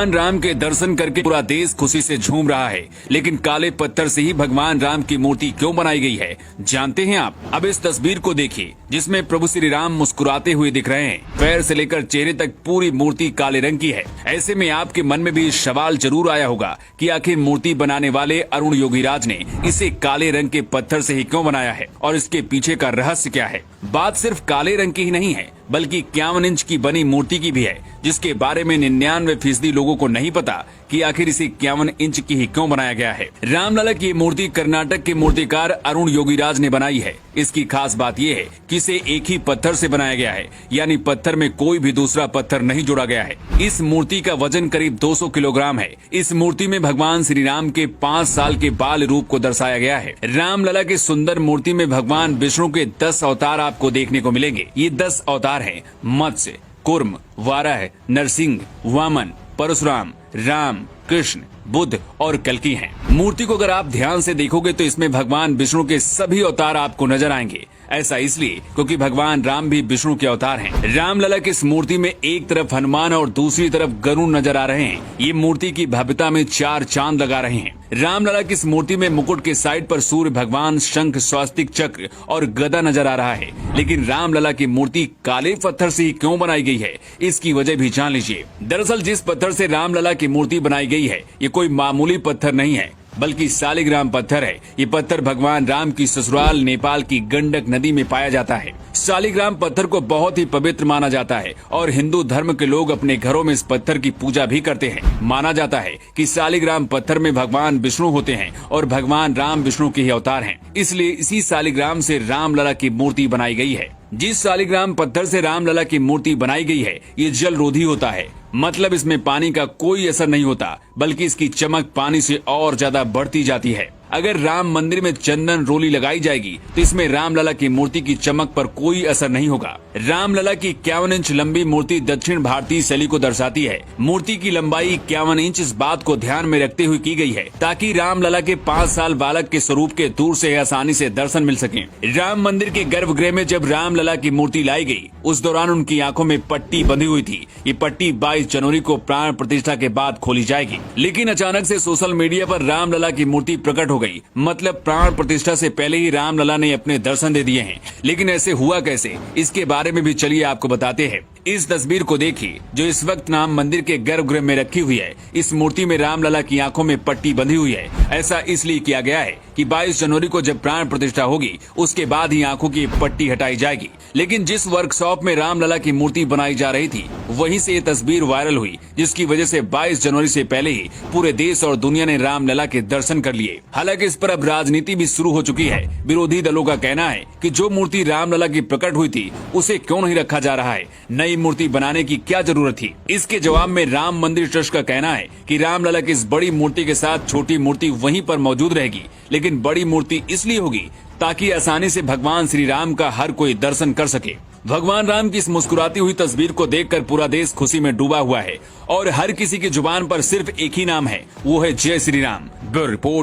भगवान राम के दर्शन करके पूरा देश खुशी से झूम रहा है, लेकिन काले पत्थर से ही भगवान राम की मूर्ति क्यों बनाई गई है, जानते हैं आप? अब इस तस्वीर को देखिए, जिसमें प्रभु श्री राम मुस्कुराते हुए दिख रहे हैं। पैर से लेकर चेहरे तक पूरी मूर्ति काले रंग की है। ऐसे में आपके मन में भी सवाल जरूर आया होगा कि आखिर मूर्ति बनाने वाले अरुण योगीराज ने इसे काले रंग के पत्थर से ही क्यों बनाया है और इसके पीछे का रहस्य क्या है। बात सिर्फ काले रंग की ही नहीं है, बल्कि 51 इंच की बनी मूर्ति की भी है, जिसके बारे में 99% लोगों को नहीं पता कि आखिर इसे 51 इंच की ही क्यों बनाया गया है। रामलला की मूर्ति कर्नाटक के मूर्तिकार अरुण योगीराज ने बनाई है। इसकी खास बात यह है कि इसे एक ही पत्थर से बनाया गया है, यानी पत्थर में कोई भी दूसरा पत्थर नहीं जोड़ा गया है। इस मूर्ति का वजन करीब 200 किलोग्राम है। इस मूर्ति में भगवान श्री राम के 5 साल के बाल रूप को दर्शाया गया है। रामलला की सुंदर मूर्ति में भगवान विष्णु के 10 अवतार आपको देखने को मिलेंगे। ये 10 अवतार हैं: मत्स्य, कूर्म, वाराह, नरसिंह, वामन, परशुराम, राम, कृष्ण, बुद्ध और कल्कि हैं। मूर्ति को अगर आप ध्यान से देखोगे तो इसमें भगवान विष्णु के सभी अवतार आपको नजर आएंगे। ऐसा इसलिए क्योंकि भगवान राम भी विष्णु के अवतार हैं। रामलला की इस मूर्ति में एक तरफ हनुमान और दूसरी तरफ गरुड़ नजर आ रहे हैं। ये मूर्ति की भव्यता में 4 चांद लगा रहे हैं। रामलला की इस मूर्ति में मुकुट के साइड पर सूर्य भगवान, शंख, स्वास्तिक चक्र और गदा नजर आ रहा है। लेकिन रामलला की मूर्ति काले पत्थर से ही क्यों बनाई गई है, इसकी वजह भी जान लीजिए। दरअसल जिस पत्थर से रामलला की मूर्ति बनाई गई है, ये कोई मामूली पत्थर नहीं है, बल्कि शालिग्राम पत्थर है। ये पत्थर भगवान राम की ससुराल नेपाल की गंडक नदी में पाया जाता है। शालिग्राम पत्थर को बहुत ही पवित्र माना जाता है और हिंदू धर्म के लोग अपने घरों में इस पत्थर की पूजा भी करते हैं। माना जाता है कि शालिग्राम पत्थर में भगवान विष्णु होते हैं और भगवान राम विष्णु के ही अवतार हैं। इसलिए इसी शालिग्राम से रामलला की मूर्ति बनाई गई है। जिस शालिग्राम पत्थर से रामलला की मूर्ति बनाई गई है, ये जल रोधी होता है। मतलब इसमें पानी का कोई असर नहीं होता, बल्कि इसकी चमक पानी से और ज्यादा बढ़ती जाती है। अगर राम मंदिर में चंदन रोली लगाई जाएगी तो इसमें रामलला की मूर्ति की चमक पर कोई असर नहीं होगा। रामलला की 51 इंच लंबी मूर्ति दक्षिण भारतीय शैली को दर्शाती है। मूर्ति की लंबाई 51 इंच इस बात को ध्यान में रखते हुए की गई है ताकि रामलला के 5 साल बालक के स्वरूप के दूर से आसानी से दर्शन मिल सके। राम मंदिर के गर्भगृह में जब रामलला की मूर्ति लाई गई, उस दौरान उनकी आंखों में पट्टी बंधी हुई थी। ये पट्टी 22 जनवरी को प्राण प्रतिष्ठा के बाद खोली जाएगी। लेकिन अचानक से सोशल मीडिया पर रामलला की मूर्ति प्रकट हो गई। मतलब प्राण प्रतिष्ठा से पहले ही रामलला ने अपने दर्शन दे दिए हैं। लेकिन ऐसे हुआ कैसे, इसके बारे में भी चलिए आपको बताते हैं। इस तस्वीर को देखिए जो इस वक्त राम मंदिर के गर्भगृह में रखी हुई है। इस मूर्ति में रामलला की आंखों में पट्टी बंधी हुई है। ऐसा इसलिए किया गया है कि 22 जनवरी को जब प्राण प्रतिष्ठा होगी, उसके बाद ही आंखों की पट्टी हटाई जाएगी। लेकिन जिस वर्कशॉप में रामलला की मूर्ति बनाई जा रही थी, वहीं से ये तस्वीर वायरल हुई, जिसकी वजह से 22 जनवरी से पहले ही पूरे देश और दुनिया ने रामलला के दर्शन कर लिए। हालांकि इस पर अब राजनीति भी शुरू हो चुकी है। विरोधी दलों का कहना है कि जो मूर्ति रामलला की प्रकट हुई थी, उसे क्यों नहीं रखा जा रहा है, नई मूर्ति बनाने की क्या जरूरत थी। इसके जवाब में राम मंदिर ट्रस्ट का कहना है कि रामलला की इस बड़ी मूर्ति के साथ छोटी मूर्ति वहीं पर मौजूद रहेगी, लेकिन बड़ी मूर्ति इसलिए होगी ताकि आसानी से भगवान श्री राम का हर कोई दर्शन कर सके। भगवान राम की इस मुस्कुराती हुई तस्वीर को देखकर पूरा देश खुशी में डूबा हुआ है और हर किसी की जुबान पर सिर्फ एक ही नाम है, वो है जय श्री राम। Bureau report.